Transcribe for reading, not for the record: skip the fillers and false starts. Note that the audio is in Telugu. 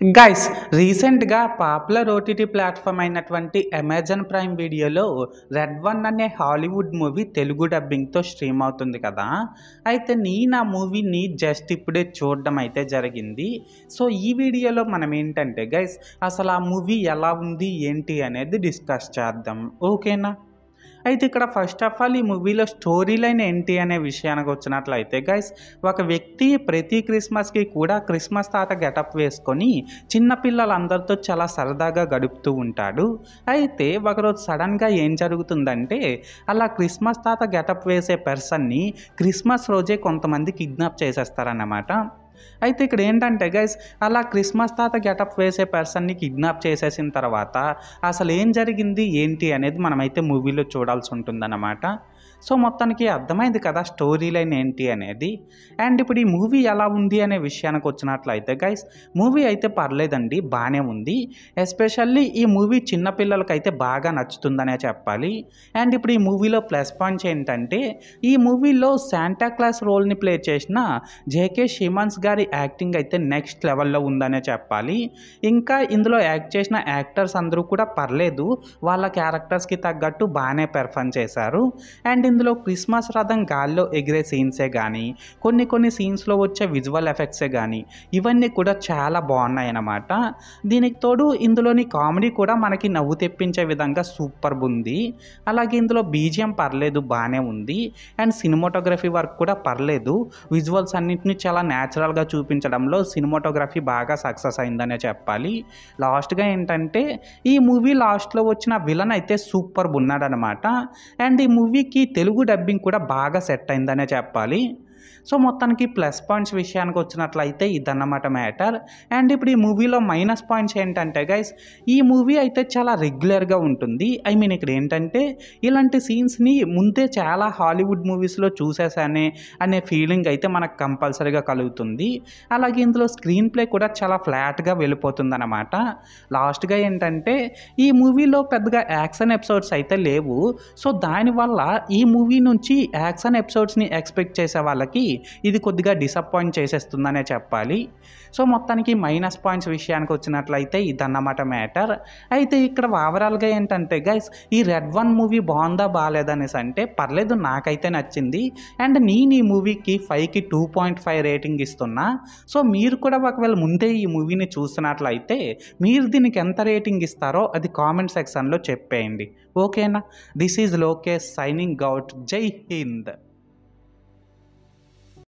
గైస్ రీసెంట్‌గా పాపులర్ ఓటీటీ ప్లాట్‌ఫామ్ అయినటువంటి అమెజాన్ ప్రైమ్ వీడియోలో 'రెడ్ వన్' అనే హాలీవుడ్ మూవీ తెలుగు డబ్బింగ్‌తో స్ట్రీమ్ అవుతుంది కదా! అయితే నేను ఆ మూవీని జస్ట్ ఇప్పుడే చూడడం అయితే జరిగింది. సో, ఈ వీడియోలో మనం ఏంటంటే గైస్ అసలు ఆ మూవీ ఎలా ఉంది? ఏంటి? అనేది డిస్కస్ చేద్దాం. ఓకేనా? అయితే ఇక్కడ ఫస్ట్ ఆఫ్ ఆల్ ఈ మూవీలో స్టోరీ లైన్ ఏంటి అనే విషయానికి వచ్చినట్లయితే గైస్ ఒక వ్యక్తి ప్రతి క్రిస్మస్‌కి కూడా క్రిస్మస్ తాత గెటప్ వేసుకొని చిన్న పిల్లలందరితో చాలా సరదాగా గడుపుతూ ఉంటాడు. అయితే ఒకరోజు సడన్‌గా ఏం జరుగుతుందంటే అలా క్రిస్మస్ తాత గెటప్ వేసే పర్సన్‌ని క్రిస్మస్ రోజే కొంతమంది కిడ్నాప్ చేసేస్తారన్నమాట. అయితే ఇక్కడ ఏంటంటే గైస్ అలా క్రిస్మస్ తాత గెటప్ వేసే పర్సన్‌ని కిడ్నాప్ చేసేసిన తర్వాత అసలు ఏం జరిగింది ఏంటి అనేది మనమైతే మూవీలో చూడాల్సి ఉంటుందన్నమాట. సో, మొత్తానికి అర్థమైంది కదా స్టోరీ లైన్ ఏంటి అనేది. అండ్ ఇప్పుడు ఈ మూవీ ఎలా ఉంది అనే విషయానికి వచ్చినట్లయితే గైస్ మూవీ అయితే పర్లేదండి, బాగానే ఉంది. ఎస్పెషల్లీ ఈ మూవీ చిన్న పిల్లలకైతే బాగా నచ్చుతుందనే చెప్పాలి. అండ్ ఇప్పుడు ఈ మూవీలో ప్లస్ పాయింట్స్ ఏంటంటే ఈ మూవీలో శాంటా క్లాస్ రోల్‌ని ప్లే చేసిన జేకే సిమన్స్ గారి యాక్టింగ్ అయితే నెక్స్ట్ లెవెల్‌లో ఉందనే చెప్పాలి. ఇంకా ఇందులో యాక్ట్ చేసిన యాక్టర్స్ అందరూ కూడా పర్లేదు, వాళ్ళ క్యారెక్టర్స్‌కి తగ్గట్టు బాగానే పెర్ఫార్మ్ చేశారు. అండ్ ఇందులో క్రిస్మస్ రథం గాల్లో ఎగిరే సీన్సే కానీ కొన్ని సీన్స్‌లో వచ్చే విజువల్ ఎఫెక్ట్సే కానీ ఇవన్నీ కూడా చాలా బాగున్నాయన్నమాట. దీనికి తోడు ఇందులోని కామెడీ కూడా మనకి నవ్వు తెప్పించే విధంగా సూపర్బ్ ఉంది. అలాగే ఇందులో బీజీఎం పర్లేదు, బాగానే ఉంది. అండ్ సినిమాటోగ్రఫీ వర్క్ కూడా పర్లేదు, విజువల్స్ అన్నింటినీ చాలా న్యాచురల్‌గా చూపించడంలో సినిమాటోగ్రఫీ బాగా సక్సెస్ అయిందనే చెప్పాలి. లాస్ట్‌గా ఏంటంటే ఈ మూవీ లాస్ట్‌లో వచ్చిన విలన్ అయితే సూపర్బ్ ఉన్నాడనమాట. అండ్ ఈ మూవీకి తెలుగు డబ్బింగ్ కూడా బాగా సెట్ అయిందనే చెప్పాలి. సో, మొత్తానికి ప్లస్ పాయింట్స్ విషయానికి వచ్చినట్లయితే ఇదన్నమాట మ్యాటర్. అండ్ ఇప్పుడు ఈ మూవీలో మైనస్ పాయింట్స్ ఏంటంటే గైస్ ఈ మూవీ అయితే చాలా రెగ్యులర్‌గా ఉంటుంది. ఐ మీన్ ఇక్కడ ఏంటంటే ఇలాంటి సీన్స్‌ని ముందే చాలా హాలీవుడ్ మూవీస్‌లో చూసేసానే అనే ఫీలింగ్ అయితే మనకు కంపల్సరీగా కలుగుతుంది. అలాగే ఇందులో స్క్రీన్ ప్లే కూడా చాలా ఫ్లాట్‌గా వెళ్ళిపోతుందన్నమాట. లాస్ట్‌గా ఏంటంటే ఈ మూవీలో పెద్దగా యాక్షన్ ఎపిసోడ్స్ అయితే లేవు. సో, దానివల్ల ఈ మూవీ నుంచి యాక్షన్ ఎపిసోడ్స్‌ని ఎక్స్‌పెక్ట్ చేసే వాళ్ళకి ఇది కొద్దిగా డిసప్పాయింట్ చేసేస్తుందనే చెప్పాలి. సో, మొత్తానికి మైనస్ పాయింట్స్ విషయానికి వచ్చినట్లయితే ఇదన్నమాట మ్యాటర్. అయితే ఇక్కడ ఓవరాల్‌గా ఏంటంటే గైస్ ఈ 'రెడ్ వన్' మూవీ బాగుందా బాలేదా అనేసి అంటే పర్లేదు, నాకైతే నచ్చింది. అండ్ నేను ఈ మూవీకి 5కి 2.5 రేటింగ్ ఇస్తున్నా. సో, మీరు కూడా ఒకవేళ ముందే ఈ మూవీని చూస్తున్నట్లయితే మీరు దీనికి ఎంత రేటింగ్ ఇస్తారో అది కామెంట్ సెక్షన్‌లో చెప్పేయండి. ఓకేనా? This is Lokesh signing out. జై హింద్.